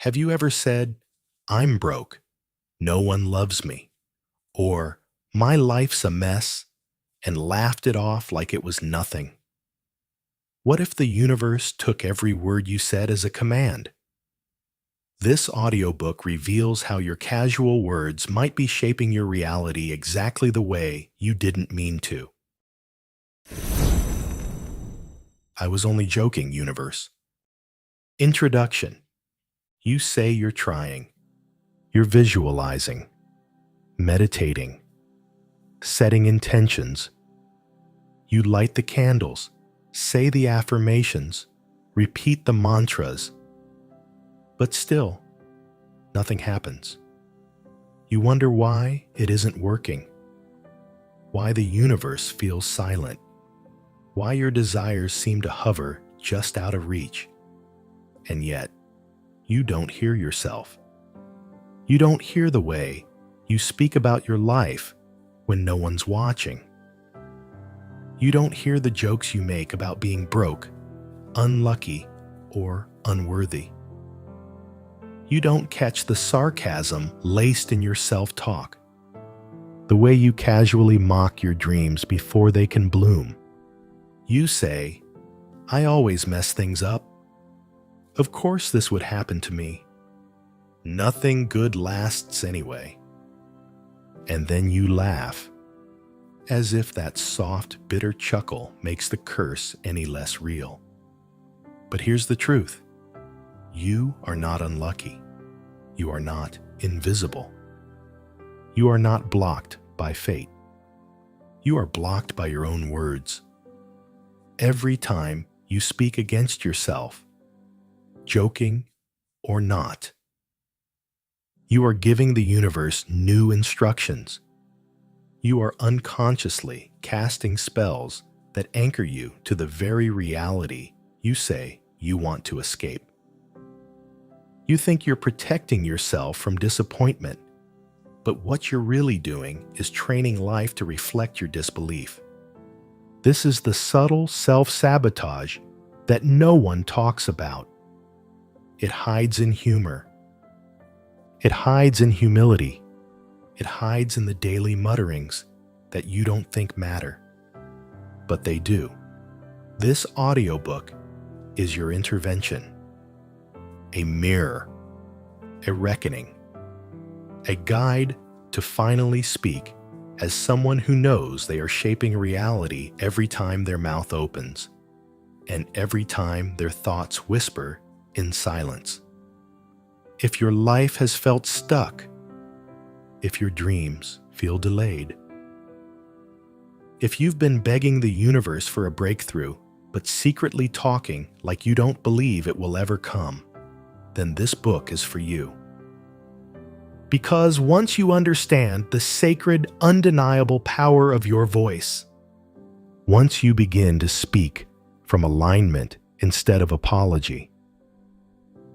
Have you ever said, "I'm broke, no one loves me," or "My life's a mess," and laughed it off like it was nothing? What if the universe took every word you said as a command? This audiobook reveals how your casual words might be shaping your reality exactly the way you didn't mean to. I was only joking, universe. Introduction. You say you're trying. You're visualizing, meditating, setting intentions. You light the candles, say the affirmations, repeat the mantras. But still, nothing happens. You wonder why it isn't working, why the universe feels silent, why your desires seem to hover just out of reach. And yet, you don't hear yourself. You don't hear the way you speak about your life when no one's watching. You don't hear the jokes you make about being broke, unlucky, or unworthy. You don't catch the sarcasm laced in your self-talk, the way you casually mock your dreams before they can bloom. You say, "I always mess things up. Of course this would happen to me. Nothing good lasts anyway." And then you laugh, as if that soft, bitter chuckle makes the curse any less real. But here's the truth. You are not unlucky. You are not invisible. You are not blocked by fate. You are blocked by your own words. Every time you speak against yourself, joking or not, you are giving the universe new instructions. You are unconsciously casting spells that anchor you to the very reality you say you want to escape. You think you're protecting yourself from disappointment, but what you're really doing is training life to reflect your disbelief. This is the subtle self-sabotage that no one talks about. It hides in humor. It hides in humility. It hides in the daily mutterings that you don't think matter. But they do. This audiobook is your intervention. A mirror, a reckoning, a guide to finally speak as someone who knows they are shaping reality every time their mouth opens, and every time their thoughts whisper in silence. If your life has felt stuck, if your dreams feel delayed, if you've been begging the universe for a breakthrough, but secretly talking like you don't believe it will ever come, then this book is for you. Because once you understand the sacred, undeniable power of your voice, once you begin to speak from alignment instead of apology,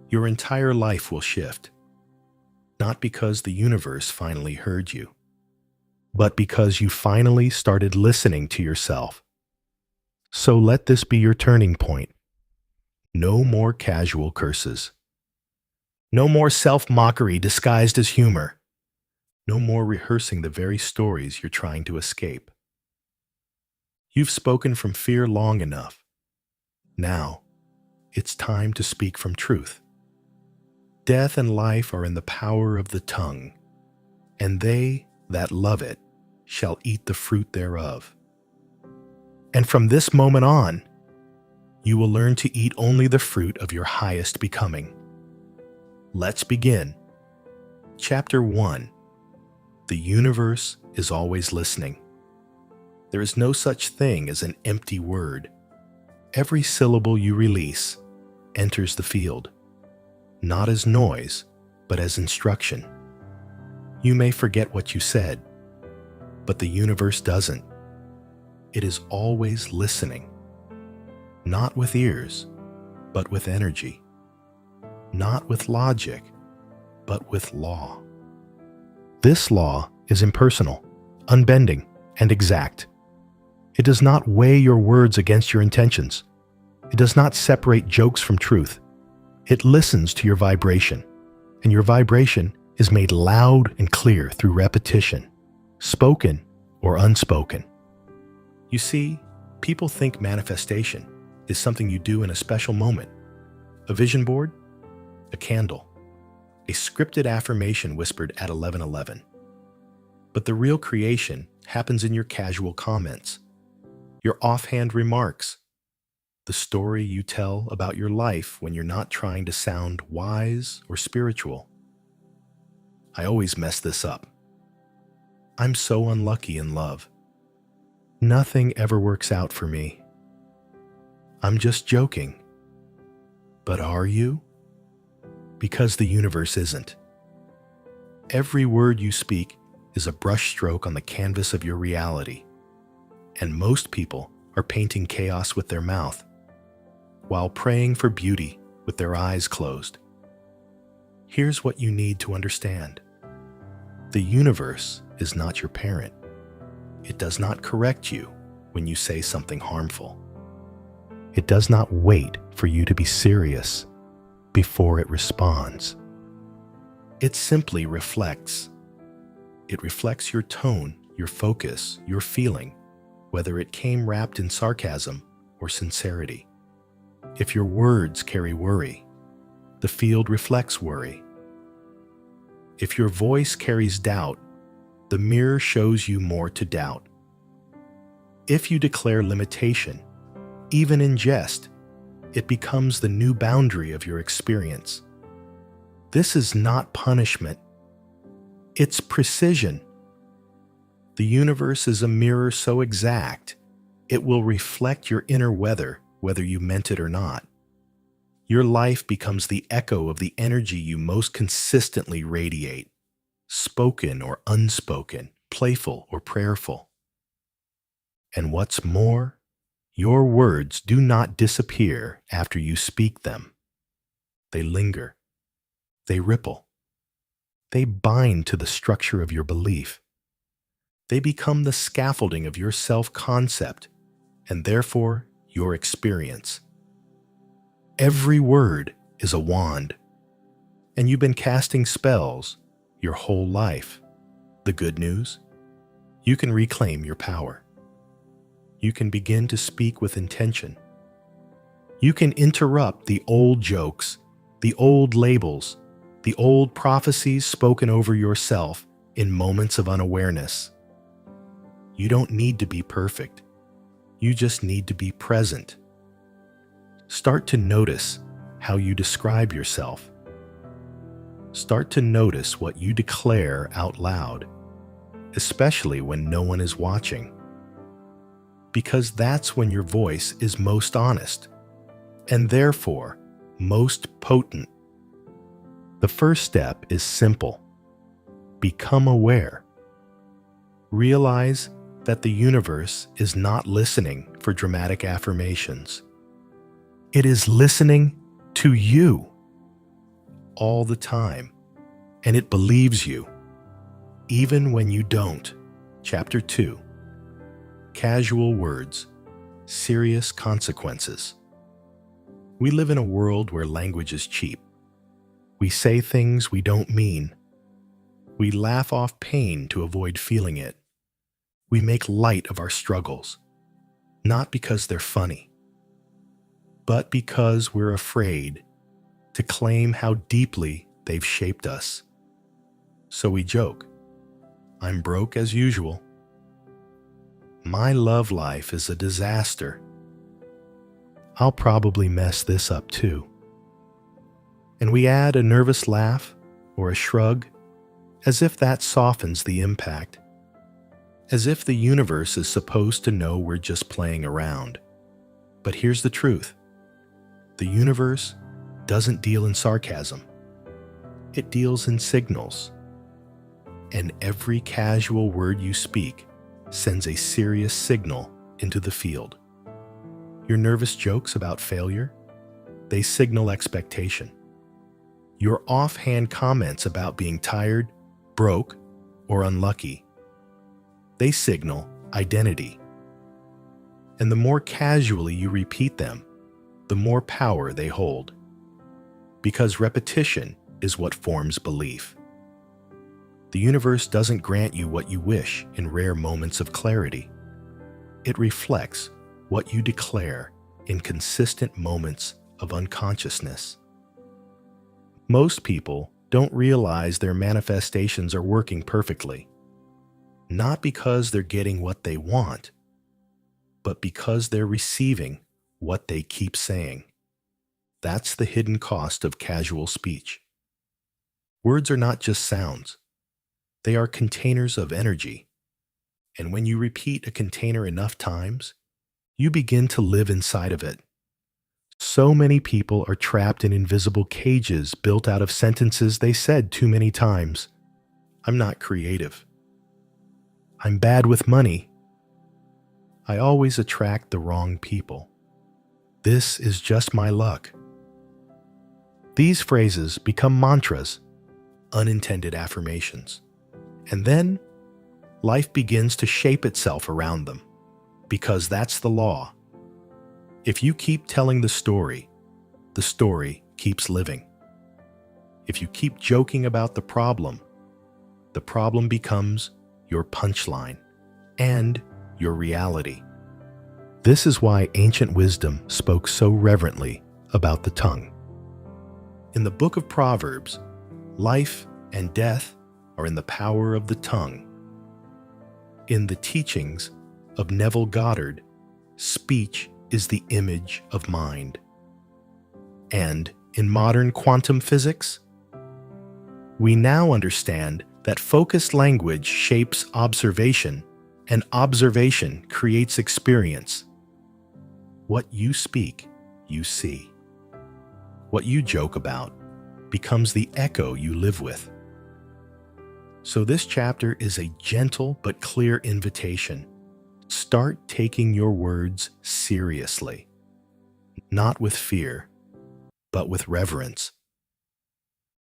your entire life will shift. Not because the universe finally heard you, but because you finally started listening to yourself. So let this be your turning point. No more casual curses. No more self-mockery disguised as humor. No more rehearsing the very stories you're trying to escape. You've spoken from fear long enough. Now, it's time to speak from truth. Death and life are in the power of the tongue, and they that love it shall eat the fruit thereof. And from this moment on, you will learn to eat only the fruit of your highest becoming. Let's begin. Chapter 1. The universe is always listening. There is no such thing as an empty word. Every syllable you release enters the field, not as noise, but as instruction. You may forget what you said, but the universe doesn't. It is always listening, not with ears, but with energy. Not with logic, but with law. This law is impersonal, unbending, and exact. It does not weigh your words against your intentions. It does not separate jokes from truth. It listens to your vibration, and your vibration is made loud and clear through repetition, spoken or unspoken. You see, people think manifestation is something you do in a special moment. A vision board, a candle, a scripted affirmation whispered at 11:11. But the real creation happens in your casual comments, your offhand remarks, the story you tell about your life when you're not trying to sound wise or spiritual. I always mess this up. I'm so unlucky in love. Nothing ever works out for me. I'm just joking. But are you? Because the universe isn't. Every word you speak is a brushstroke on the canvas of your reality, and most people are painting chaos with their mouth, while praying for beauty with their eyes closed. Here's what you need to understand. The universe is not your parent. It does not correct you when you say something harmful. It does not wait for you to be serious before it responds. It simply reflects. It reflects your tone, your focus, your feeling, whether it came wrapped in sarcasm or sincerity. If your words carry worry, the field reflects worry. If your voice carries doubt, the mirror shows you more to doubt. If you declare limitation, even in jest, it becomes the new boundary of your experience. This is not punishment. It's precision. The universe is a mirror so exact, it will reflect your inner weather, whether you meant it or not. Your life becomes the echo of the energy you most consistently radiate, spoken or unspoken, playful or prayerful. And what's more, your words do not disappear after you speak them. They linger. They ripple. They bind to the structure of your belief. They become the scaffolding of your self-concept and therefore your experience. Every word is a wand, and you've been casting spells your whole life. The good news? You can reclaim your power. You can begin to speak with intention. You can interrupt the old jokes, the old labels, the old prophecies spoken over yourself in moments of unawareness. You don't need to be perfect. You just need to be present. Start to notice how you describe yourself. Start to notice what you declare out loud, especially when no one is watching. Because that's when your voice is most honest, and therefore most potent. The first step is simple. Become aware. Realize that the universe is not listening for dramatic affirmations. It is listening to you all the time, and it believes you, even when you don't. Chapter 2. Casual words, serious consequences. We live in a world where language is cheap. We say things we don't mean. We laugh off pain to avoid feeling it. We make light of our struggles, not because they're funny, but because we're afraid to claim how deeply they've shaped us. So we joke. I'm broke as usual. My love life is a disaster. I'll probably mess this up too. And we add a nervous laugh or a shrug, as if that softens the impact. As if the universe is supposed to know we're just playing around. But here's the truth. The universe doesn't deal in sarcasm. It deals in signals. And every casual word you speak sends a serious signal into the field. Your nervous jokes about failure, they signal expectation. Your offhand comments about being tired, broke, or unlucky, they signal identity. And the more casually you repeat them, the more power they hold. Because repetition is what forms belief. The universe doesn't grant you what you wish in rare moments of clarity. It reflects what you declare in consistent moments of unconsciousness. Most people don't realize their manifestations are working perfectly, not because they're getting what they want, but because they're receiving what they keep saying. That's the hidden cost of casual speech. Words are not just sounds. They are containers of energy. And when you repeat a container enough times, you begin to live inside of it. So many people are trapped in invisible cages built out of sentences they said too many times. I'm not creative. I'm bad with money. I always attract the wrong people. This is just my luck. These phrases become mantras, unintended affirmations. And then life begins to shape itself around them, because that's the law. If you keep telling the story keeps living. If you keep joking about the problem becomes your punchline and your reality. This is why ancient wisdom spoke so reverently about the tongue. In the book of Proverbs, life and death are in the power of the tongue. In the teachings of Neville Goddard, speech is the image of mind. And in modern quantum physics, we now understand that focused language shapes observation, and observation creates experience. What you speak, you see. What you joke about becomes the echo you live with. So this chapter is a gentle but clear invitation. Start taking your words seriously, not with fear, but with reverence.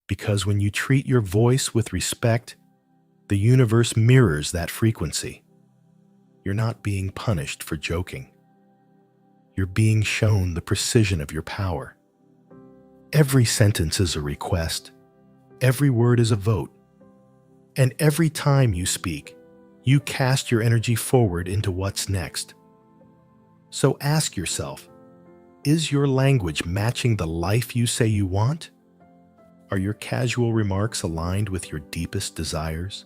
Because when you treat your voice with respect, the universe mirrors that frequency. You're not being punished for joking. You're being shown the precision of your power. Every sentence is a request. Every word is a vote. And every time you speak, you cast your energy forward into what's next. So ask yourself, is your language matching the life you say you want? Are your casual remarks aligned with your deepest desires?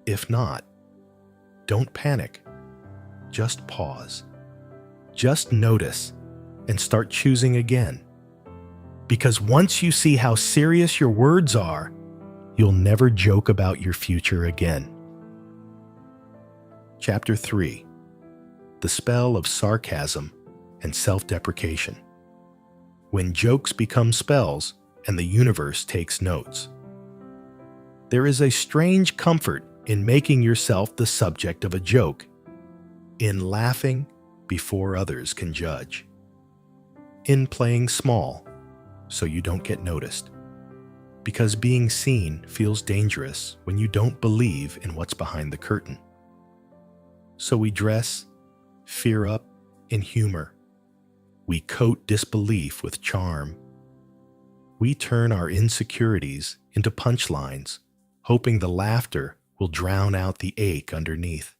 If not, don't panic. Just pause. Just notice and start choosing again. Because once you see how serious your words are, you'll never joke about your future again. Chapter 3. The Spell of Sarcasm and Self-Deprecation. When jokes become spells and the universe takes notes. There is a strange comfort in making yourself the subject of a joke, in laughing before others can judge, in playing small so you don't get noticed. Because being seen feels dangerous when you don't believe in what's behind the curtain. So we dress fear up in humor. We coat disbelief with charm. We turn our insecurities into punchlines, hoping the laughter will drown out the ache underneath.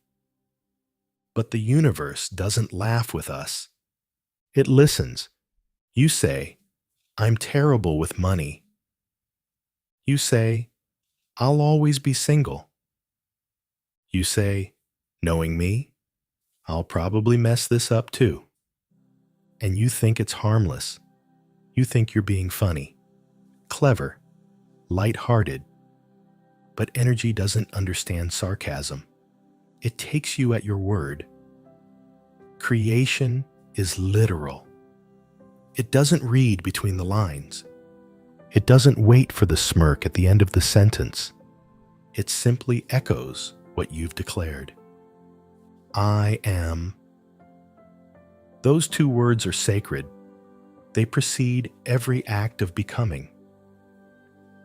But the universe doesn't laugh with us. It listens. You say, I'm terrible with money. You say, I'll always be single. You say, knowing me, I'll probably mess this up too. And you think it's harmless. You think you're being funny, clever, light-hearted. But energy doesn't understand sarcasm. It takes you at your word. Creation is literal. It doesn't read between the lines. It doesn't wait for the smirk at the end of the sentence. It simply echoes what you've declared. I am. Those two words are sacred. They precede every act of becoming.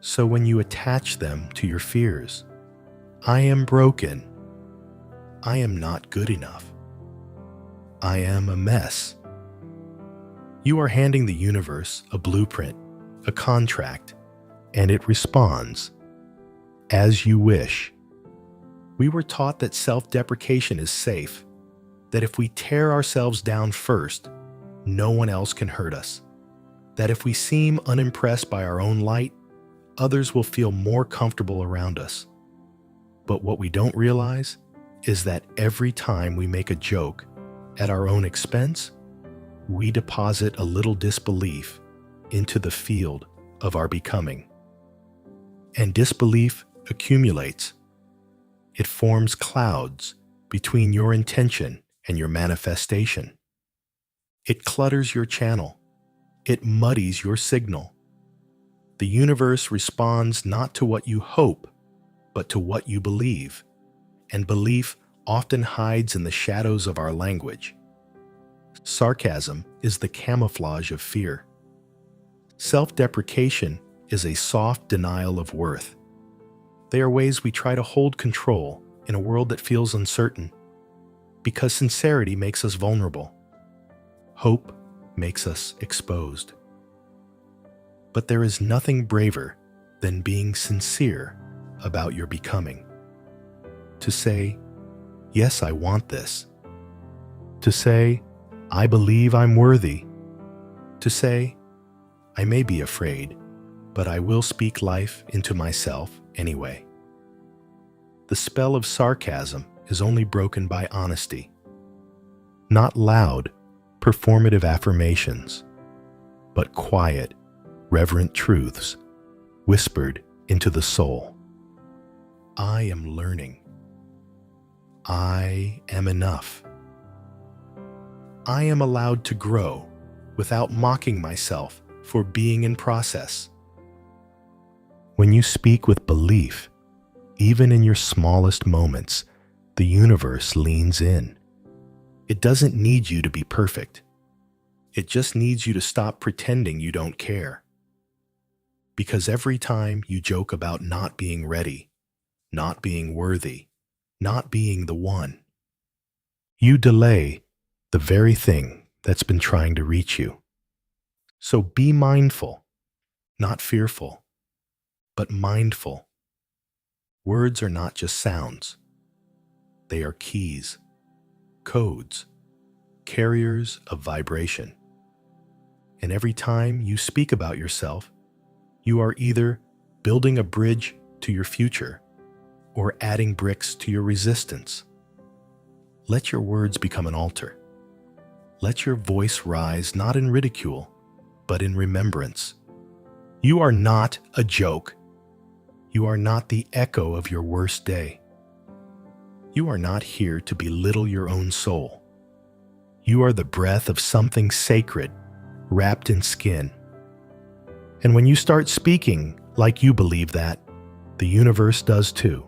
So when you attach them to your fears, I am broken. I am not good enough. I am a mess. You are handing the universe a blueprint, a contract, and it responds as you wish. We were taught that self-deprecation is safe, that if we tear ourselves down first, no one else can hurt us, that if we seem unimpressed by our own light, others will feel more comfortable around us. But what we don't realize is that every time we make a joke at our own expense, we deposit a little disbelief into the field of our becoming. And disbelief accumulates. It forms clouds between your intention and your manifestation. It clutters your channel. It muddies your signal. The universe responds not to what you hope, but to what you believe. And belief often hides in the shadows of our language. Sarcasm is the camouflage of fear. Self-deprecation is a soft denial of worth. They are ways we try to hold control in a world that feels uncertain, because sincerity makes us vulnerable. Hope makes us exposed. But there is nothing braver than being sincere about your becoming. To say, yes, I want this. To say, I believe I'm worthy. To say, I may be afraid, but I will speak life into myself anyway. The spell of sarcasm is only broken by honesty. Not loud, performative affirmations, but quiet, reverent truths whispered into the soul. I am learning. I am enough. I am allowed to grow without mocking myself for being in process. When you speak with belief, even in your smallest moments, the universe leans in. It doesn't need you to be perfect. It just needs you to stop pretending you don't care. Because every time you joke about not being ready, not being worthy, not being the one, you delay the very thing that's been trying to reach you. So be mindful, not fearful, but mindful. Words are not just sounds. They are keys, codes, carriers of vibration. And every time you speak about yourself, you are either building a bridge to your future or adding bricks to your resistance. Let your words become an altar. Let your voice rise not in ridicule, but in remembrance. You are not a joke. You are not the echo of your worst day. You are not here to belittle your own soul. You are the breath of something sacred, wrapped in skin. And when you start speaking like you believe that, the universe does too.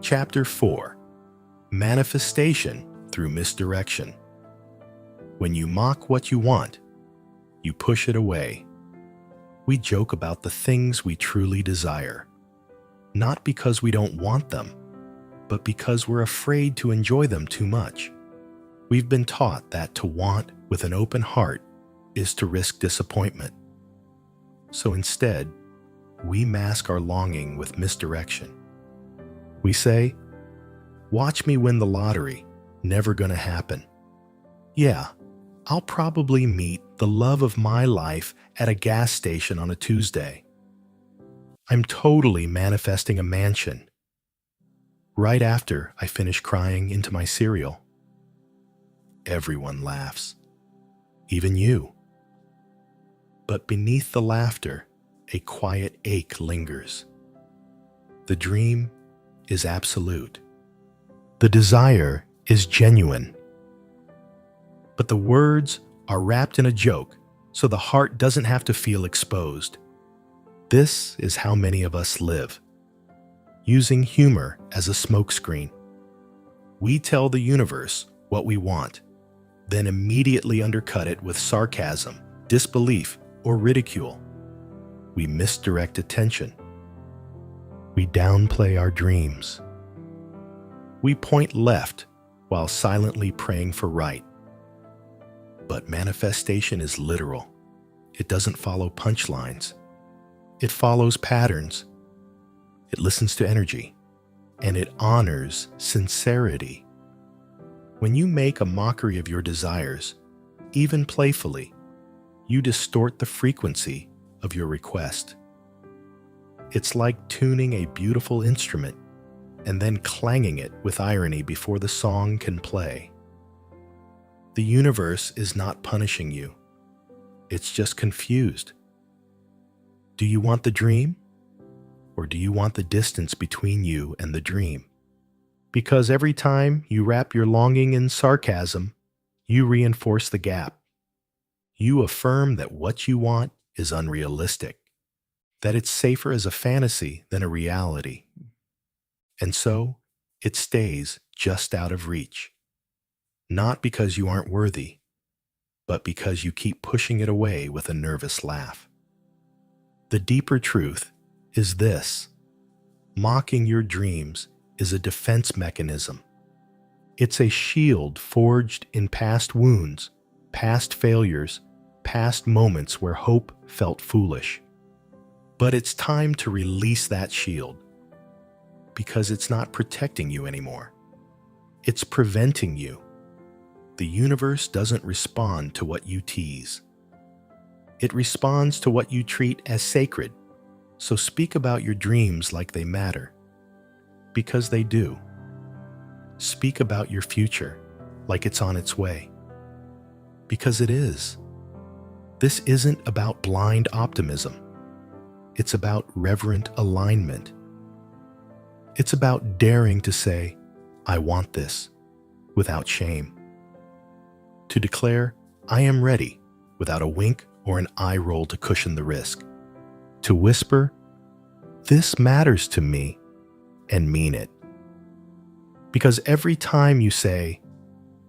Chapter 4. Manifestation through misdirection. When you mock what you want, you push it away. We joke about the things we truly desire, not because we don't want them, but because we're afraid to enjoy them too much. We've been taught that to want with an open heart is to risk disappointment. So instead, we mask our longing with misdirection. We say, watch me win the lottery, never gonna happen. Yeah, I'll probably meet the love of my life at a gas station on a Tuesday. I'm totally manifesting a mansion. Right after I finish crying into my cereal. Everyone laughs, even you. But beneath the laughter, a quiet ache lingers. The dream is absolute. The desire is genuine. But the words are wrapped in a joke, so the heart doesn't have to feel exposed. This is how many of us live, using humor as a smokescreen. We tell the universe what we want, then immediately undercut it with sarcasm, disbelief, or ridicule. We misdirect attention. We downplay our dreams. We point left while silently praying for right. But manifestation is literal. It doesn't follow punchlines. It follows patterns, it listens to energy, and it honors sincerity. When you make a mockery of your desires, even playfully, you distort the frequency of your request. It's like tuning a beautiful instrument and then clanging it with irony before the song can play. The universe is not punishing you. It's just confused. Do you want the dream? Or do you want the distance between you and the dream? Because every time you wrap your longing in sarcasm, you reinforce the gap. You affirm that what you want is unrealistic, that it's safer as a fantasy than a reality. And so, it stays just out of reach. Not because you aren't worthy, but because you keep pushing it away with a nervous laugh. The deeper truth is this: mocking your dreams is a defense mechanism. It's a shield forged in past wounds, past failures, past moments where hope felt foolish. But it's time to release that shield, because it's not protecting you anymore. It's preventing you. The universe doesn't respond to what you tease. It responds to what you treat as sacred. So speak about your dreams like they matter, because they do. Speak about your future like it's on its way, because it is. This isn't about blind optimism. It's about reverent alignment. It's about daring to say, I want this, without shame. To declare, I am ready, without a wink or an eye roll to cushion the risk. To whisper, this matters to me, and mean it. Because every time you say,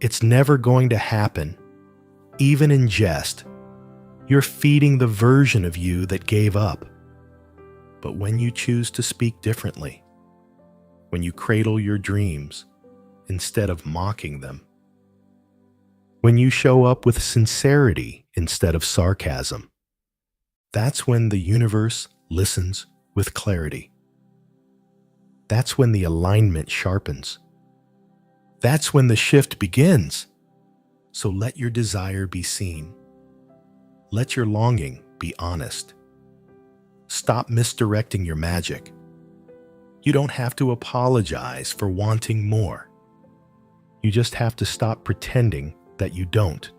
it's never going to happen, even in jest, you're feeding the version of you that gave up. But when you choose to speak differently, when you cradle your dreams instead of mocking them, when you show up with sincerity instead of sarcasm, that's when the universe listens with clarity. That's when the alignment sharpens. That's when the shift begins. So let your desire be seen. Let your longing be honest. Stop misdirecting your magic. You don't have to apologize for wanting more. You just have to stop pretending that you don't.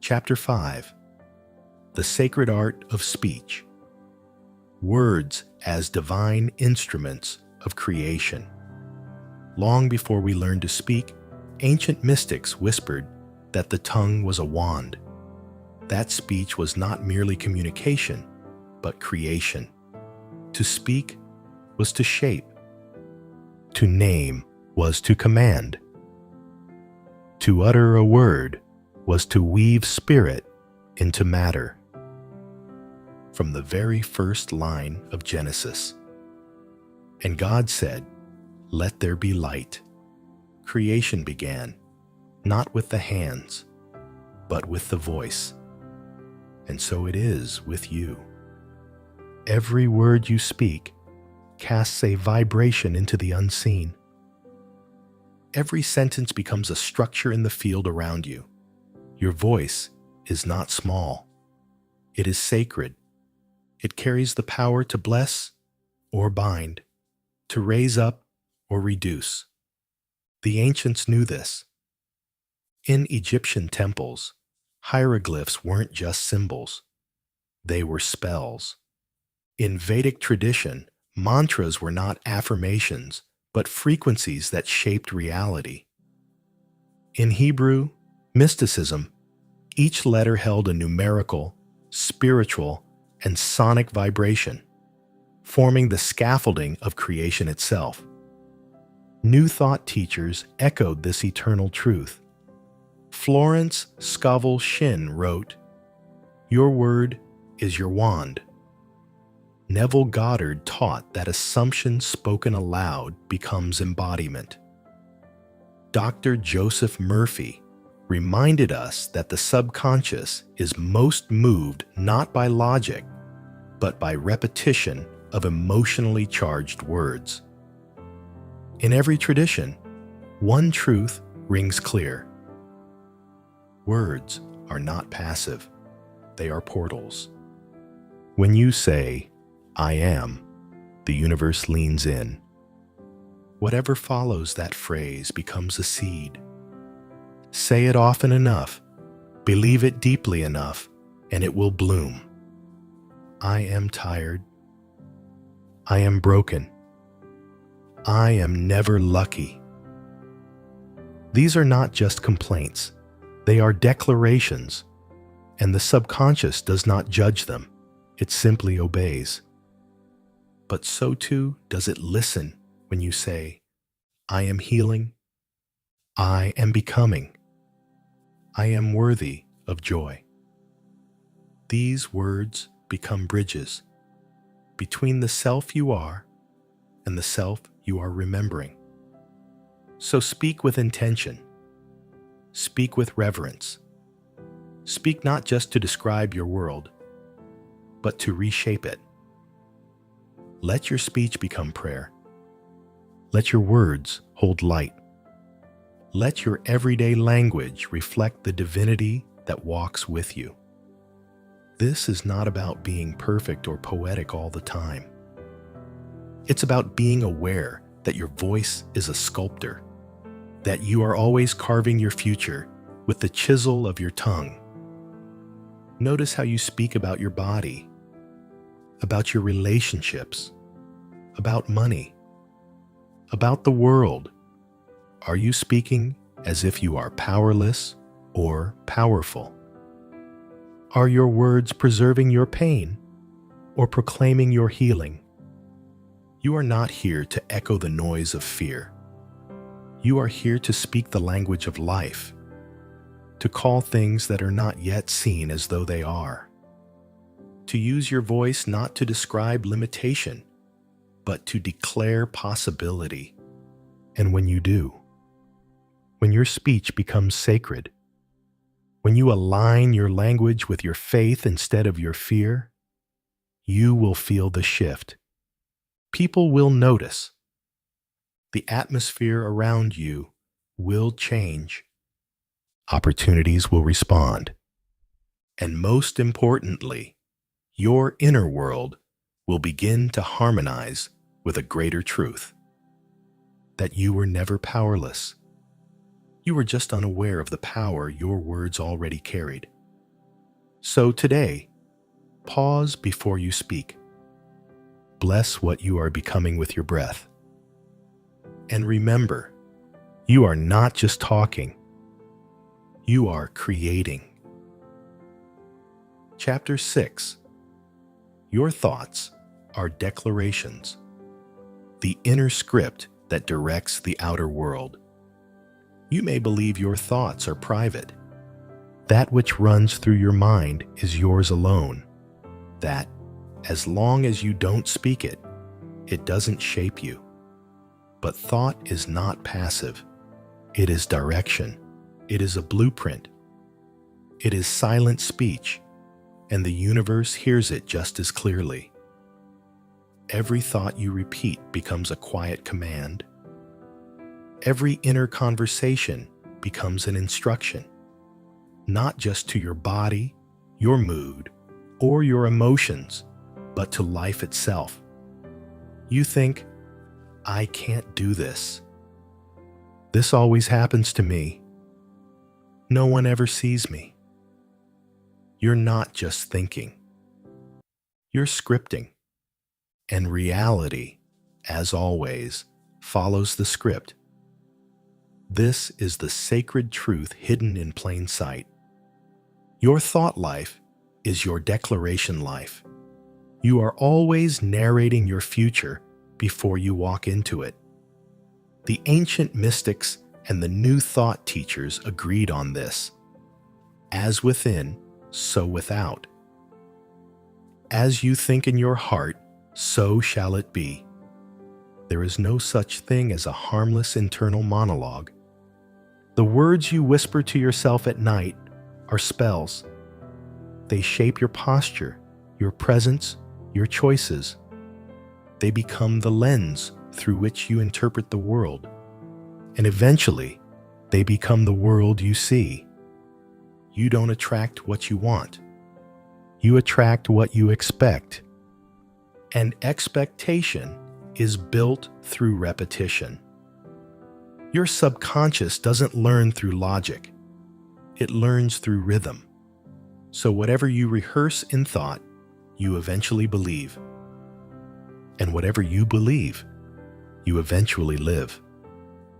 Chapter 5: The Sacred Art of Speech. Words as divine instruments of creation. Long before we learned to speak, ancient mystics whispered that the tongue was a wand. That speech was not merely communication, but creation. To speak was to shape. To name was to command. To utter a word was to weave spirit into matter. From the very first line of Genesis. And God said, let there be light. Creation began, not with the hands, but with the voice. And so it is with you. Every word you speak casts a vibration into the unseen. Every sentence becomes a structure in the field around you. Your voice is not small. It is sacred. It carries the power to bless or bind, to raise up or reduce. The ancients knew this. In Egyptian temples, hieroglyphs weren't just symbols. They were spells. In Vedic tradition, mantras were not affirmations, but frequencies that shaped reality. In Hebrew mysticism, each letter held a numerical, spiritual, and sonic vibration, forming the scaffolding of creation itself. New Thought teachers echoed this eternal truth. Florence Scovel Shinn wrote, "Your word is your wand." Neville Goddard taught that assumption spoken aloud becomes embodiment. Dr. Joseph Murphy reminded us that the subconscious is most moved not by logic, but by repetition of emotionally charged words. In every tradition, one truth rings clear. Words are not passive, they are portals. When you say, "I am," the universe leans in. Whatever follows that phrase becomes a seed. Say it often enough, believe it deeply enough, and it will bloom. I am tired. I am broken. I am never lucky. These are not just complaints. They are declarations, and the subconscious does not judge them. It simply obeys. But so too does it listen when you say, "I am healing. I am becoming. I am worthy of joy." These words become bridges between the self you are and the self you are remembering. So speak with intention. Speak with reverence. Speak not just to describe your world, but to reshape it. Let your speech become prayer. Let your words hold light. Let your everyday language reflect the divinity that walks with you. This is not about being perfect or poetic all the time. It's about being aware that your voice is a sculptor, that you are always carving your future with the chisel of your tongue. Notice how you speak about your body, about your relationships, about money, about the world. Are you speaking as if you are powerless or powerful? Are your words preserving your pain or proclaiming your healing? You are not here to echo the noise of fear. You are here to speak the language of life, to call things that are not yet seen as though they are, to use your voice not to describe limitation, but to declare possibility. And when you do, when your speech becomes sacred, when you align your language with your faith instead of your fear, you will feel the shift. People will notice. The atmosphere around you will change. Opportunities will respond. And most importantly, your inner world will begin to harmonize with a greater truth. That you were never powerless. You were just unaware of the power your words already carried. So today, pause before you speak. Bless what you are becoming with your breath. And remember, you are not just talking. You are creating. Chapter 6. Your thoughts are declarations, the inner script that directs the outer world. You may believe your thoughts are private. That which runs through your mind is yours alone. That, as long as you don't speak it, it doesn't shape you. But thought is not passive. It is direction. It is a blueprint. It is silent speech, and the universe hears it just as clearly. Every thought you repeat becomes a quiet command. Every inner conversation becomes an instruction, not just to your body, your mood, or your emotions, but to life itself. You think, "I can't do this. This always happens to me. No one ever sees me." You're not just thinking. You're scripting. And reality, as always, follows the script. This is the sacred truth hidden in plain sight. Your thought life is your declaration life. You are always narrating your future before you walk into it. The ancient mystics and the new thought teachers agreed on this. As within, so without. As you think in your heart, so shall it be. There is no such thing as a harmless internal monologue. The words you whisper to yourself at night are spells. They shape your posture, your presence, your choices. They become the lens through which you interpret the world. And eventually, they become the world you see. You don't attract what you want. You attract what you expect. And expectation is built through repetition. Your subconscious doesn't learn through logic. It learns through rhythm. So whatever you rehearse in thought, you eventually believe. And whatever you believe, you eventually live.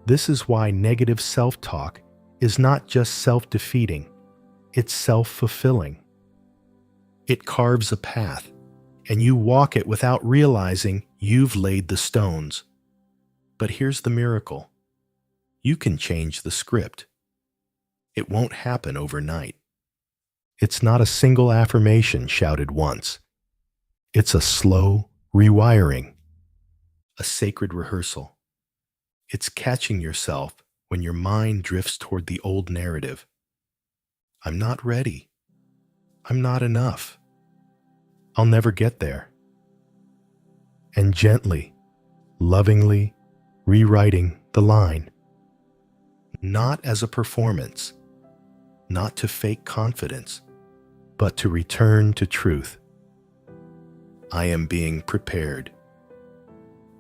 This is why negative self-talk is not just self-defeating, it's self-fulfilling. It carves a path, and you walk it without realizing you've laid the stones. But here's the miracle. You can change the script. It won't happen overnight. It's not a single affirmation shouted once. It's a slow rewiring, a sacred rehearsal. It's catching yourself when your mind drifts toward the old narrative. I'm not ready. I'm not enough. I'll never get there. And gently, lovingly rewriting the line. Not as a performance, not to fake confidence, but to return to truth. I am being prepared.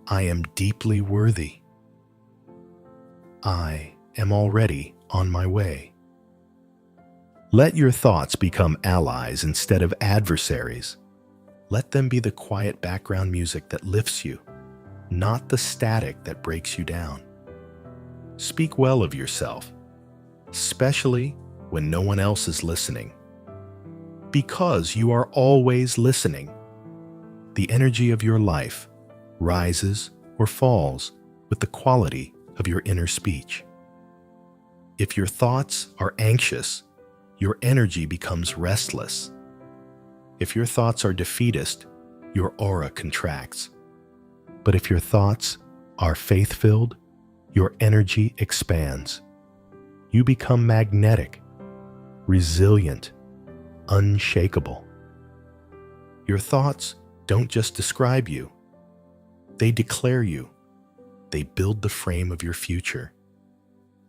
I am deeply worthy. I am already on my way. Let your thoughts become allies instead of adversaries. Let them be the quiet background music that lifts you, not the static that breaks you down. Speak well of yourself, especially when no one else is listening. Because you are always listening. The energy of your life rises or falls with the quality of your inner speech. If your thoughts are anxious, your energy becomes restless. If your thoughts are defeatist, your aura contracts. But if your thoughts are faith-filled, your energy expands. You become magnetic, resilient, unshakable. Your thoughts don't just describe you. They declare you. They build the frame of your future.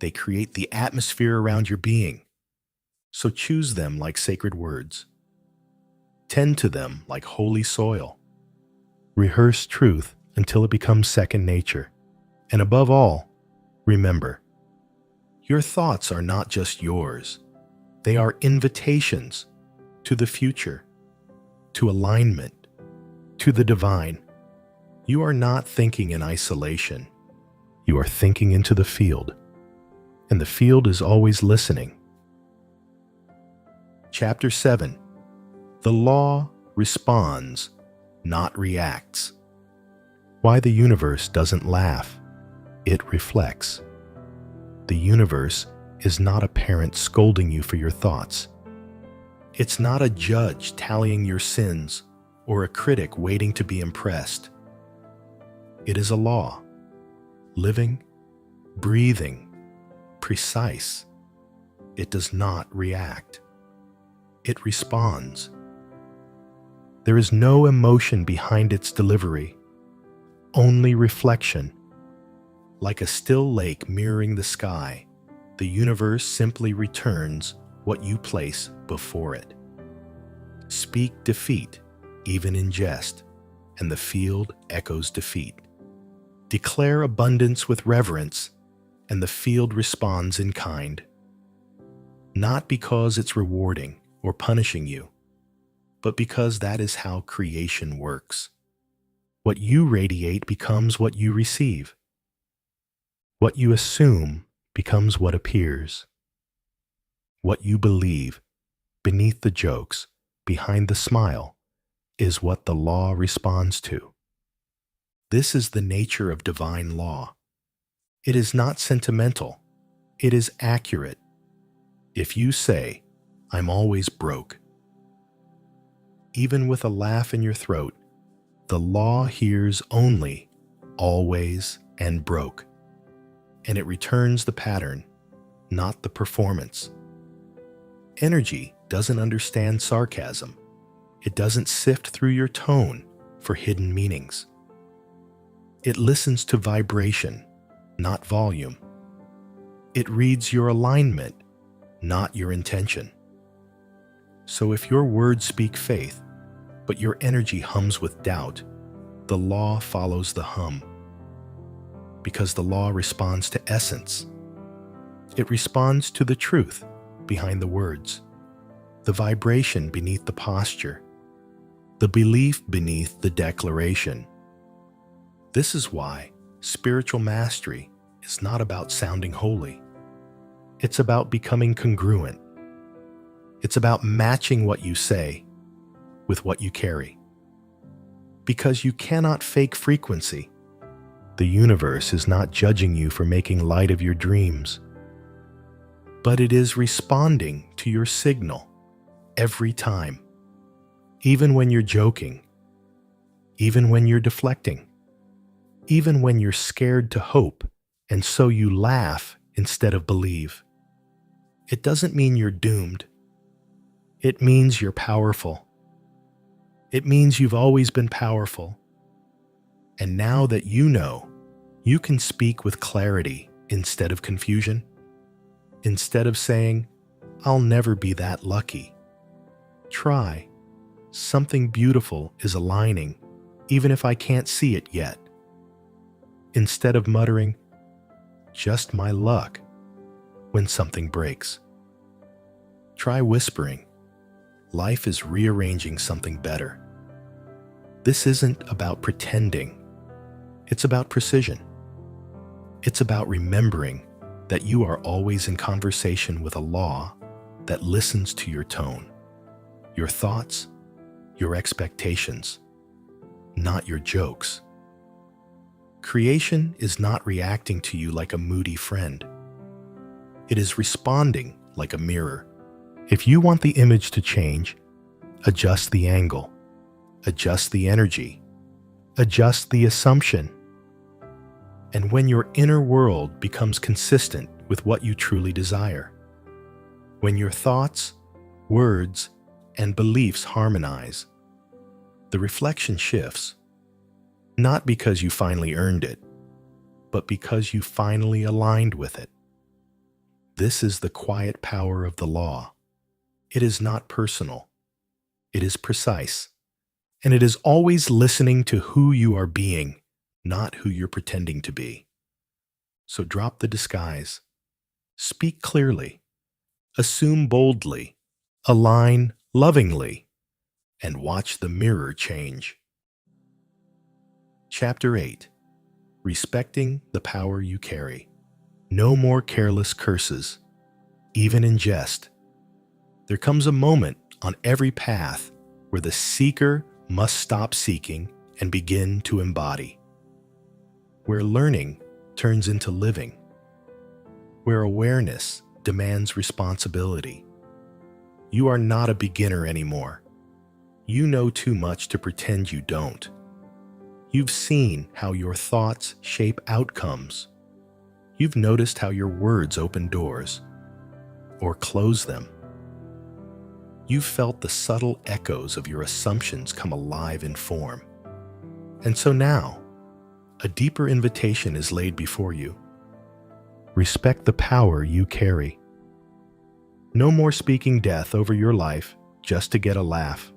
They create the atmosphere around your being. So choose them like sacred words. Tend to them like holy soil. Rehearse truth until it becomes second nature. And above all, remember, your thoughts are not just yours. They are invitations to the future, to alignment, to the divine. You are not thinking in isolation. You are thinking into the field, and the field is always listening. Chapter 7. The law responds, not reacts. Why the universe doesn't laugh. It reflects. The universe is not a parent scolding you for your thoughts. It's not a judge tallying your sins or a critic waiting to be impressed. It is a law, living, breathing, precise. It does not react. It responds. There is no emotion behind its delivery, only reflection. Like a still lake mirroring the sky, the universe simply returns what you place before it. Speak defeat, even in jest, and the field echoes defeat. Declare abundance with reverence, and the field responds in kind. Not because it's rewarding or punishing you, but because that is how creation works. What you radiate becomes what you receive. What you assume becomes what appears. What you believe, beneath the jokes, behind the smile, is what the law responds to. This is the nature of divine law. It is not sentimental. It is accurate. If you say, "I'm always broke," even with a laugh in your throat, the law hears only always and broke. And it returns the pattern, not the performance. Energy doesn't understand sarcasm. It doesn't sift through your tone for hidden meanings. It listens to vibration, not volume. It reads your alignment, not your intention. So if your words speak faith, but your energy hums with doubt, the law follows the hum. Because the law responds to essence. It responds to the truth behind the words, the vibration beneath the posture, the belief beneath the declaration. This is why spiritual mastery is not about sounding holy. It's about becoming congruent. It's about matching what you say with what you carry. Because you cannot fake frequency. The universe is not judging you for making light of your dreams, but it is responding to your signal every time, even when you're joking, even when you're deflecting, even when you're scared to hope, and so you laugh instead of believe. It doesn't mean you're doomed. It means you're powerful. It means you've always been powerful. And now that you know, you can speak with clarity instead of confusion. Instead of saying, "I'll never be that lucky." Try. Something beautiful is aligning, even if I can't see it yet. Instead of muttering, "Just my luck," when something breaks. Try whispering, "Life is rearranging something better." This isn't about pretending. It's about precision. It's about remembering that you are always in conversation with a law that listens to your tone, your thoughts, your expectations, not your jokes. Creation is not reacting to you like a moody friend. It is responding like a mirror. If you want the image to change, adjust the angle, adjust the energy, adjust the assumption. And when your inner world becomes consistent with what you truly desire, when your thoughts, words, and beliefs harmonize, the reflection shifts, not because you finally earned it, but because you finally aligned with it. This is the quiet power of the law. It is not personal. It is precise. And it is always listening to who you are being, not who you're pretending to be. So drop the disguise. Speak clearly. Assume boldly. Align lovingly. And watch the mirror change. Chapter 8. Respecting the power you carry. No more careless curses, even in jest. There comes a moment on every path where the seeker must stop seeking and begin to embody. Where learning turns into living. Where awareness demands responsibility. You are not a beginner anymore. You know too much to pretend you don't. You've seen how your thoughts shape outcomes. You've noticed how your words open doors or close them. You've felt the subtle echoes of your assumptions come alive in form. And so now, a deeper invitation is laid before you. Respect the power you carry. No more speaking death over your life just to get a laugh.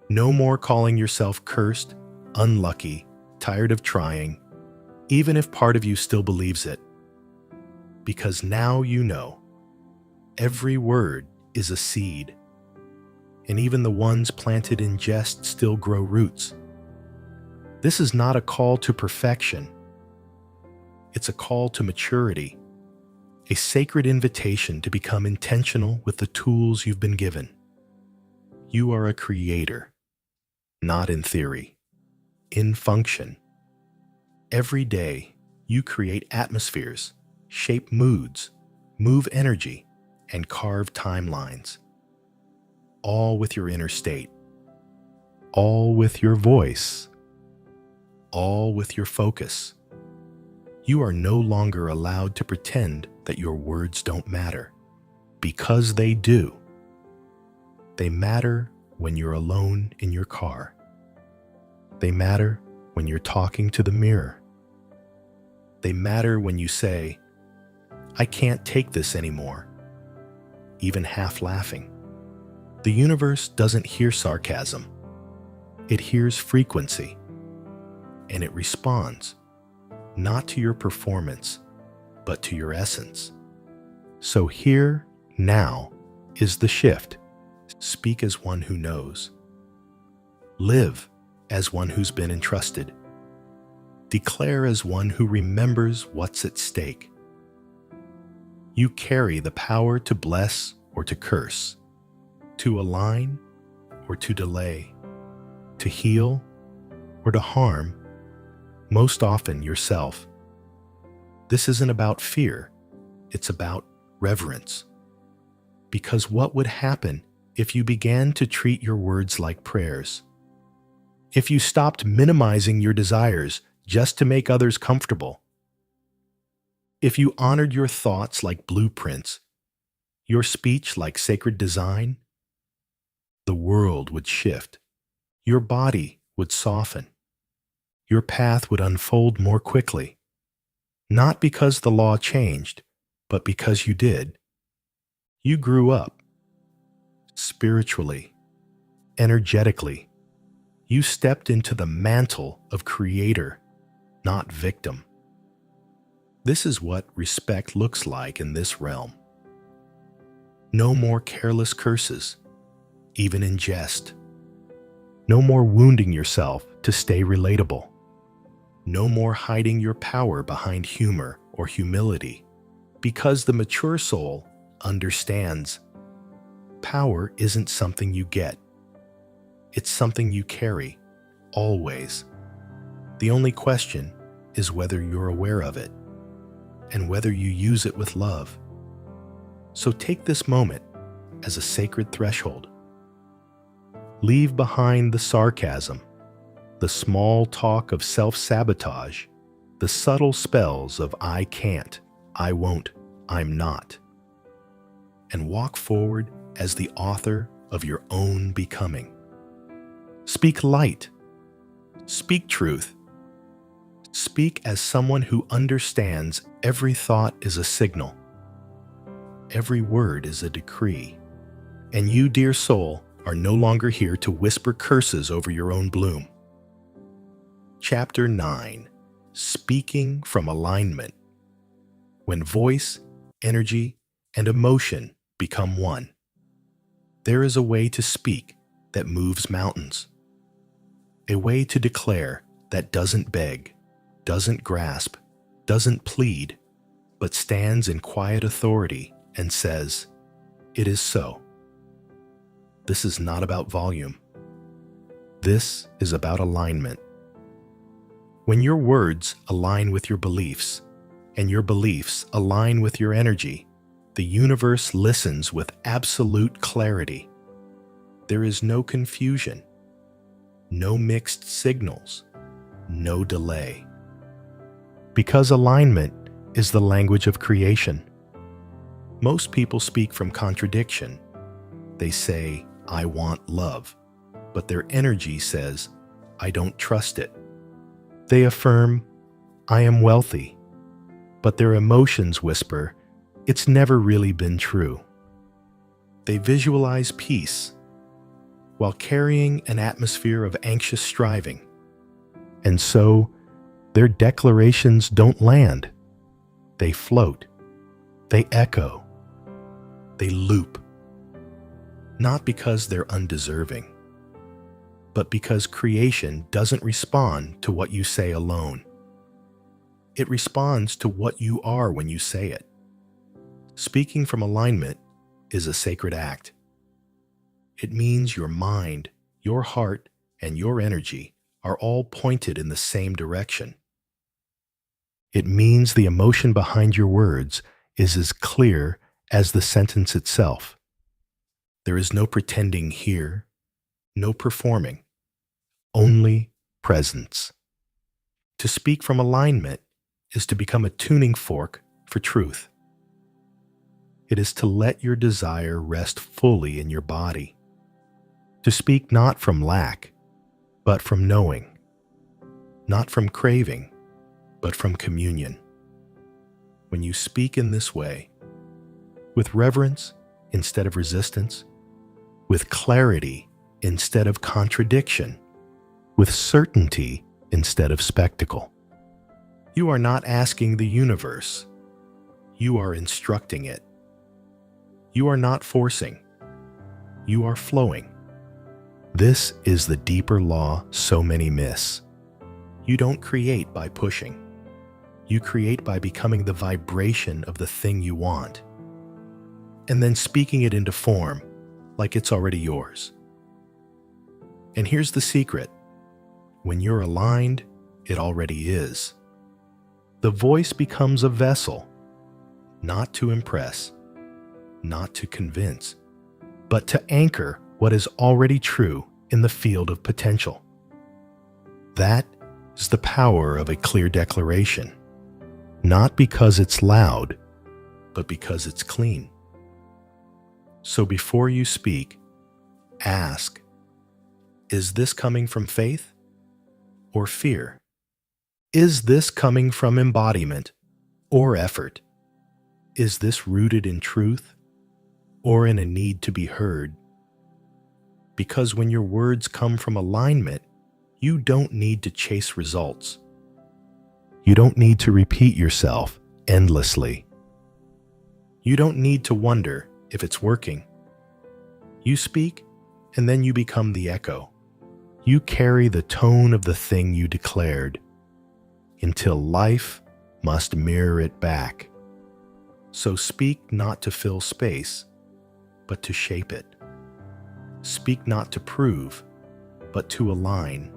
No more calling yourself cursed, unlucky, tired of trying, even if part of you still believes it. Because now you know, every word is a seed, and even the ones planted in jest still grow roots. This is not a call to perfection. It's a call to maturity, a sacred invitation to become intentional with the tools you've been given. You are a creator, not in theory, in function. Every day, you create atmospheres, shape moods, move energy, and carve timelines. All with your inner state. All with your voice. All with your focus. You are no longer allowed to pretend that your words don't matter, because they do. They matter when you're alone in your car, They matter when you're talking to the mirror. They matter when you say, "I can't take this anymore," even half laughing. The universe doesn't hear sarcasm. It hears frequency, and it responds, not to your performance, but to your essence. So here, now, is the shift. Speak as one who knows. Live as one who's been entrusted. Declare as one who remembers what's at stake. You carry the power to bless or to curse, to align or to delay, to heal or to harm, most often yourself. This isn't about fear, it's about reverence. Because what would happen if you began to treat your words like prayers? If you stopped minimizing your desires just to make others comfortable? If you honored your thoughts like blueprints, your speech like sacred design? The world would shift. Your body would soften. Your path would unfold more quickly. Not because the law changed, but because you did. You grew up. Spiritually, energetically, you stepped into the mantle of creator, not victim. This is what respect looks like in this realm. No more careless curses, even in jest. No more wounding yourself to stay relatable. No more hiding your power behind humor or humility, because the mature soul understands power isn't something you get. It's something you carry, always. The only question is whether you're aware of it, and whether you use it with love. So take this moment as a sacred threshold. Leave behind the sarcasm, the small talk of self-sabotage, the subtle spells of "I can't," "I won't," "I'm not," and walk forward as the author of your own becoming. Speak light. Speak truth. Speak as someone who understands every thought is a signal. Every word is a decree. And you, dear soul, are no longer here to whisper curses over your own bloom. Chapter 9. Speaking from Alignment. When voice, energy, and emotion become one. There is a way to speak that moves mountains. A way to declare that doesn't beg, doesn't grasp, doesn't plead, but stands in quiet authority and says, "It is so." This is not about volume. This is about alignment. When your words align with your beliefs, and your beliefs align with your energy, the universe listens with absolute clarity. There is no confusion, no mixed signals, no delay. Because alignment is the language of creation. Most people speak from contradiction. They say, "I want love," but their energy says, "I don't trust it." They affirm, "I am wealthy," but their emotions whisper, "It's never really been true." They visualize peace while carrying an atmosphere of anxious striving. And so, their declarations don't land. They float. They echo. They loop. Not because they're undeserving, but because creation doesn't respond to what you say alone. It responds to what you are when you say it. Speaking from alignment is a sacred act. It means your mind, your heart, and your energy are all pointed in the same direction. It means the emotion behind your words is as clear as the sentence itself. There is no pretending here, no performing, only presence. To speak from alignment is to become a tuning fork for truth. It is to let your desire rest fully in your body. To speak not from lack, but from knowing. not from craving, but from communion. When you speak in this way, with reverence instead of resistance, with clarity instead of contradiction, with certainty instead of spectacle, you are not asking the universe, you are instructing it. You are not forcing, you are flowing. This is the deeper law so many miss. You don't create by pushing. You create by becoming the vibration of the thing you want, and then speaking it into form like it's already yours. And here's the secret. When you're aligned, it already is. The voice becomes a vessel, not to impress, not to convince, but to anchor what is already true in the field of potential. That is the power of a clear declaration, not because it's loud, but because it's clean. So before you speak, ask, is this coming from faith or fear? Is this coming from embodiment or effort? Is this rooted in truth or in a need to be heard? Because when your words come from alignment, you don't need to chase results. You don't need to repeat yourself endlessly. You don't need to wonder if it's working. You speak, and then you become the echo. You carry the tone of the thing you declared, until life must mirror it back. So speak not to fill space, but to shape it. Speak not to prove, but to align.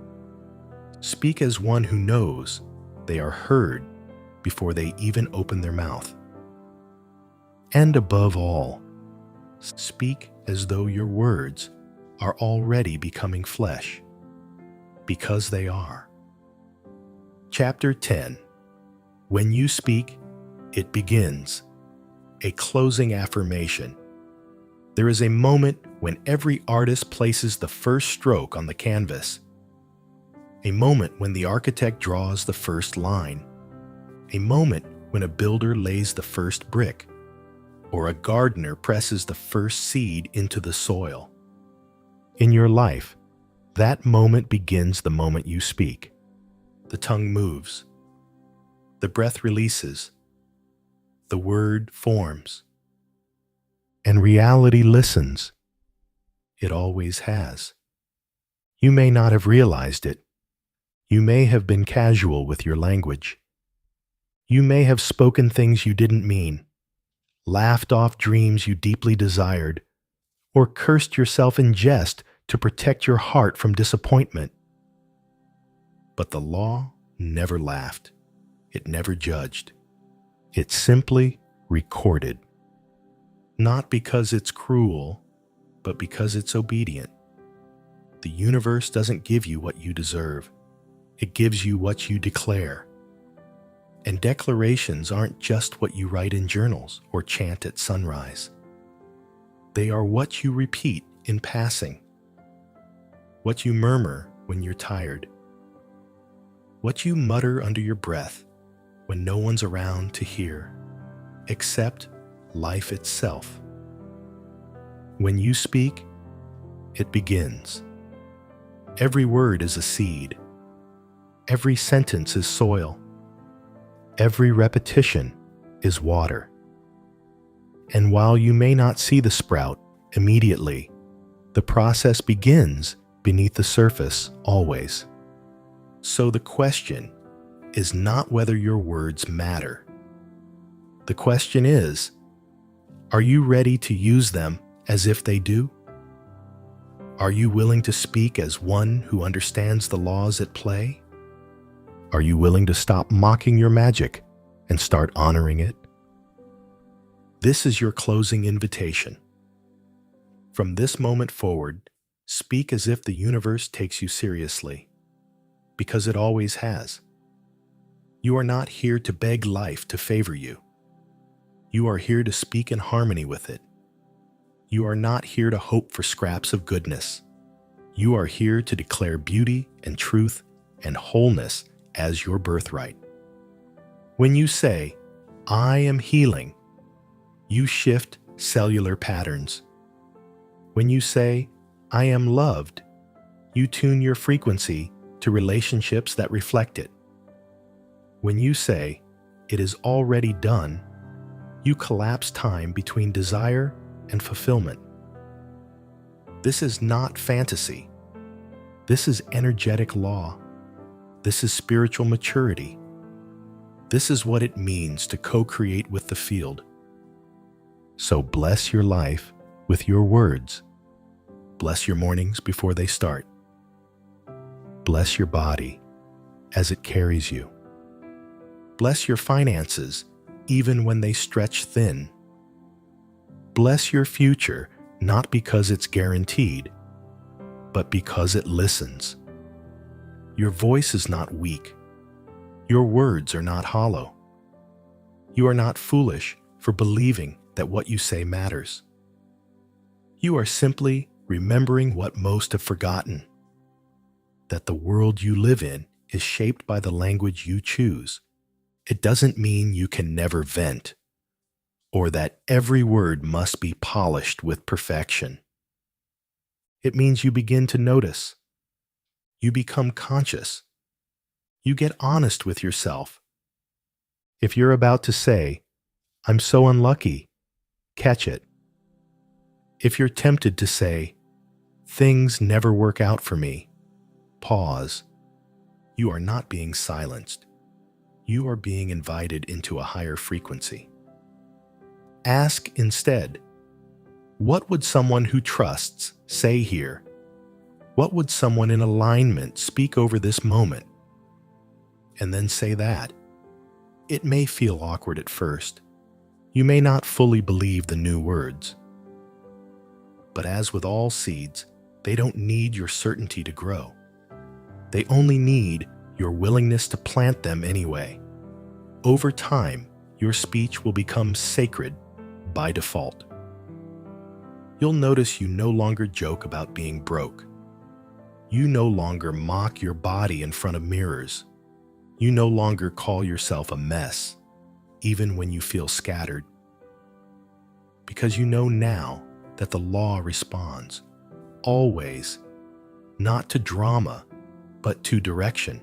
Speak as one who knows they are heard before they even open their mouth. And above all, speak as though your words are already becoming flesh, because they are. Chapter 10. When you speak, it begins. A closing affirmation. There is a moment when every artist places the first stroke on the canvas. A moment when the architect draws the first line. A moment when a builder lays the first brick, or a gardener presses the first seed into the soil. In your life, that moment begins the moment you speak. The tongue moves. The breath releases. The word forms. And reality listens. It always has. You may not have realized it. You may have been casual with your language. You may have spoken things you didn't mean, laughed off dreams you deeply desired, or cursed yourself in jest to protect your heart from disappointment. But the law never laughed. It never judged. It simply recorded. Not because it's cruel, but because it's obedient. The universe doesn't give you what you deserve. It gives you what you declare. And declarations aren't just what you write in journals or chant at sunrise. They are what you repeat in passing, what you murmur when you're tired, what you mutter under your breath when no one's around to hear, except life itself. When you speak, it begins. Every word is a seed. Every sentence is soil. Every repetition is water. And while you may not see the sprout immediately, the process begins beneath the surface always. So the question is not whether your words matter. The question is, are you ready to use them as if they do? Are you willing to speak as one who understands the laws at play? Are you willing to stop mocking your magic and start honoring it? This is your closing invitation. From this moment forward, speak as if the universe takes you seriously, because it always has. You are not here to beg life to favor you. You are here to speak in harmony with it. You are not here to hope for scraps of goodness. You are here to declare beauty and truth and wholeness as your birthright. When you say, I am healing, you shift cellular patterns. When you say, I am loved, you tune your frequency to relationships that reflect it. When you say, it is already done, you collapse time between desire and fulfillment. This is not fantasy. This is energetic law. This is spiritual maturity. This is what it means to co-create with the field. So bless your life with your words. Bless your mornings before they start. Bless your body as it carries you. Bless your finances even when they stretch thin. Bless your future not because it's guaranteed, but because it listens. Your voice is not weak. Your words are not hollow. You are not foolish for believing that what you say matters. You are simply remembering what most have forgotten, that the world you live in is shaped by the language you choose. It doesn't mean you can never vent, or that every word must be polished with perfection. It means you begin to notice. You become conscious. You get honest with yourself. If you're about to say, I'm so unlucky, catch it. If you're tempted to say, things never work out for me, pause. You are not being silenced. You are being invited into a higher frequency. Ask instead, what would someone who trusts say here? What would someone in alignment speak over this moment? And then say that. It may feel awkward at first. You may not fully believe the new words. But as with all seeds, they don't need your certainty to grow. They only need your willingness to plant them anyway. Over time, your speech will become sacred by default. You'll notice you no longer joke about being broke. You no longer mock your body in front of mirrors. You no longer call yourself a mess, even when you feel scattered. Because you know now that the law responds, always, not to drama, but to direction.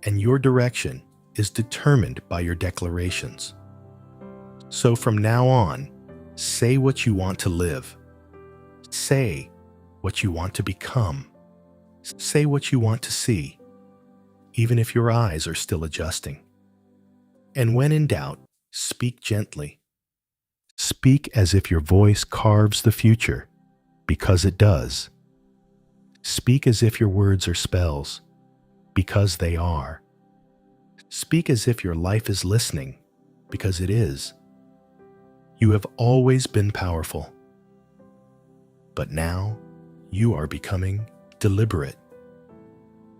And your direction is determined by your declarations. So from now on, say what you want to live. Say what you want to become. Say what you want to see, even if your eyes are still adjusting. And when in doubt, speak gently. Speak as if your voice carves the future, because it does. Speak as if your words are spells, because they are. Speak as if your life is listening, because it is. You have always been powerful, but now you are becoming deliberate.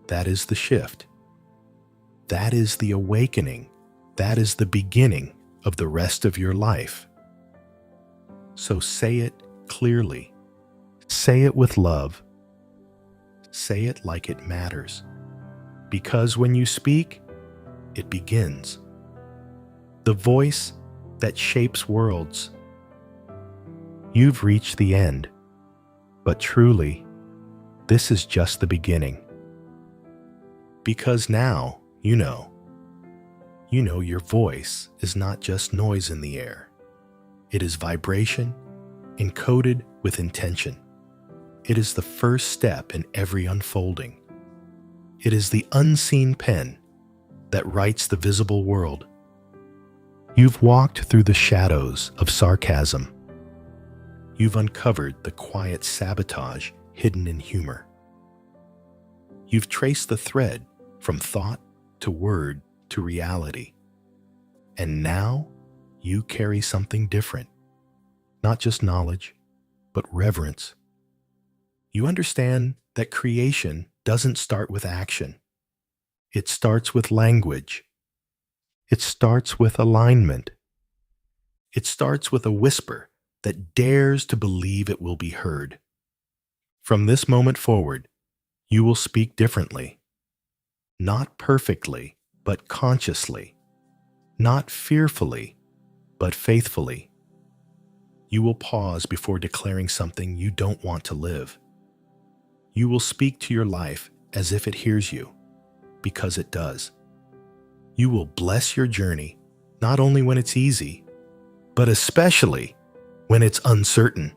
That is the shift. That is the awakening. That is the beginning of the rest of your life. So say it clearly. Say it with love. Say it like it matters. Because when you speak, it begins. The voice that shapes worlds. You've reached the end, but truly, this is just the beginning. Because now, you know your voice is not just noise in the air. It is vibration encoded with intention. It is the first step in every unfolding. It is the unseen pen that writes the visible world. You've walked through the shadows of sarcasm. You've uncovered the quiet sabotage hidden in humor. You've traced the thread from thought to word to reality. And now you carry something different. Not just knowledge, but reverence. You understand that creation doesn't start with action. It starts with language. It starts with alignment. It starts with a whisper that dares to believe it will be heard. From this moment forward, you will speak differently. not perfectly, but consciously, not fearfully, but faithfully. You will pause before declaring something you don't want to live. You will speak to your life as if it hears you, because it does. You will bless your journey, not only when it's easy, but especially when it's uncertain.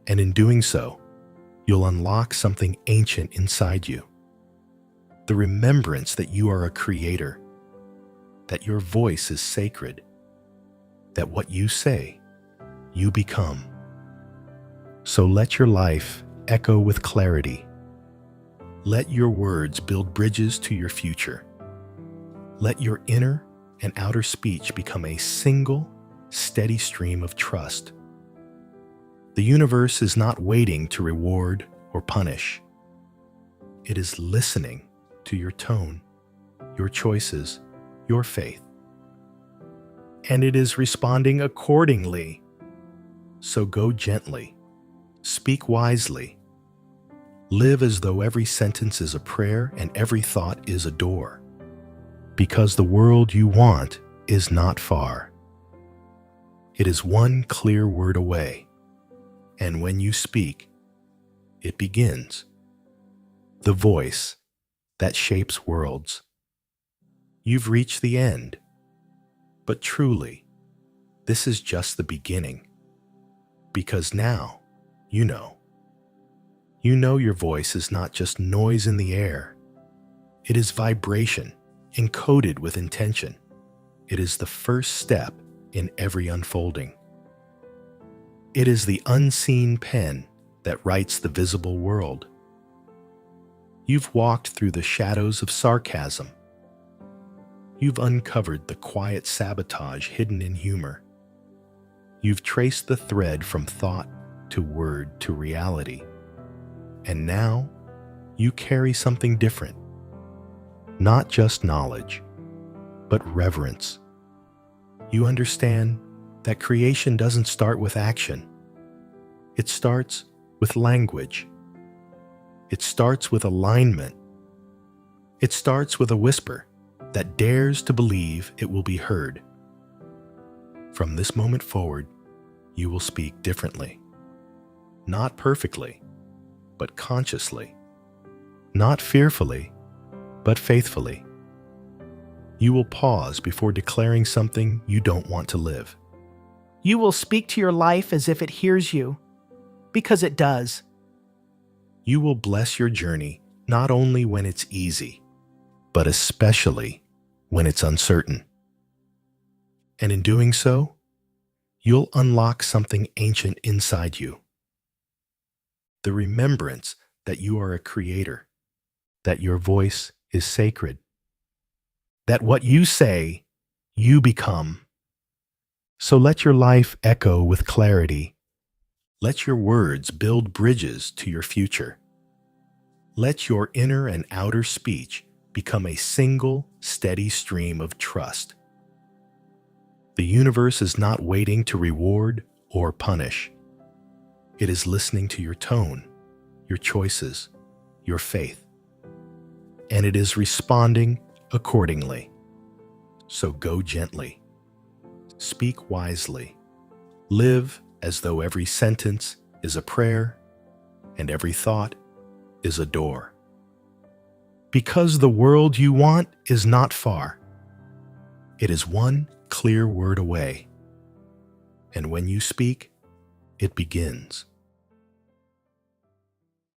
And in doing so, you'll unlock something ancient inside you. The remembrance that you are a creator, that your voice is sacred, that what you say, you become. So let your life echo with clarity. Let your words build bridges to your future. Let your inner and outer speech become a single, steady stream of trust. The universe is not waiting to reward or punish. It is listening to your tone, your choices, your faith. And it is responding accordingly. So go gently, speak wisely, live as though every sentence is a prayer and every thought is a door. Because the world you want is not far. It is one clear word away. And when you speak, it begins. The voice that shapes worlds. You've reached the end. But truly, this is just the beginning. Because now, you know. You know your voice is not just noise in the air. It is vibration, encoded with intention. It is the first step in every unfolding. It is the unseen pen that writes the visible world. You've walked through the shadows of sarcasm. You've uncovered the quiet sabotage hidden in humor. You've traced the thread from thought to word to reality. And now, you carry something different. Not just knowledge, but reverence. You understand that creation doesn't start with action. It starts with language. It starts with alignment. It starts with a whisper that dares to believe it will be heard. From this moment forward, you will speak differently. Not perfectly, but consciously. Not fearfully, but faithfully. You will pause before declaring something you don't want to live. You will speak to your life as if it hears you, because it does. You will bless your journey not only when it's easy, but especially when it's uncertain. And in doing so, you'll unlock something ancient inside you. The remembrance that you are a creator, that your voice is sacred, that what you say, you become. So let your life echo with clarity. Let your words build bridges to your future. Let your inner and outer speech become a single, steady stream of trust. The universe is not waiting to reward or punish. It is listening to your tone, your choices, your faith. And it is responding accordingly. So go gently. Speak wisely. Live as though every sentence is a prayer and every thought is a door. Because the world you want is not far. It is one clear word away. And when you speak, it begins.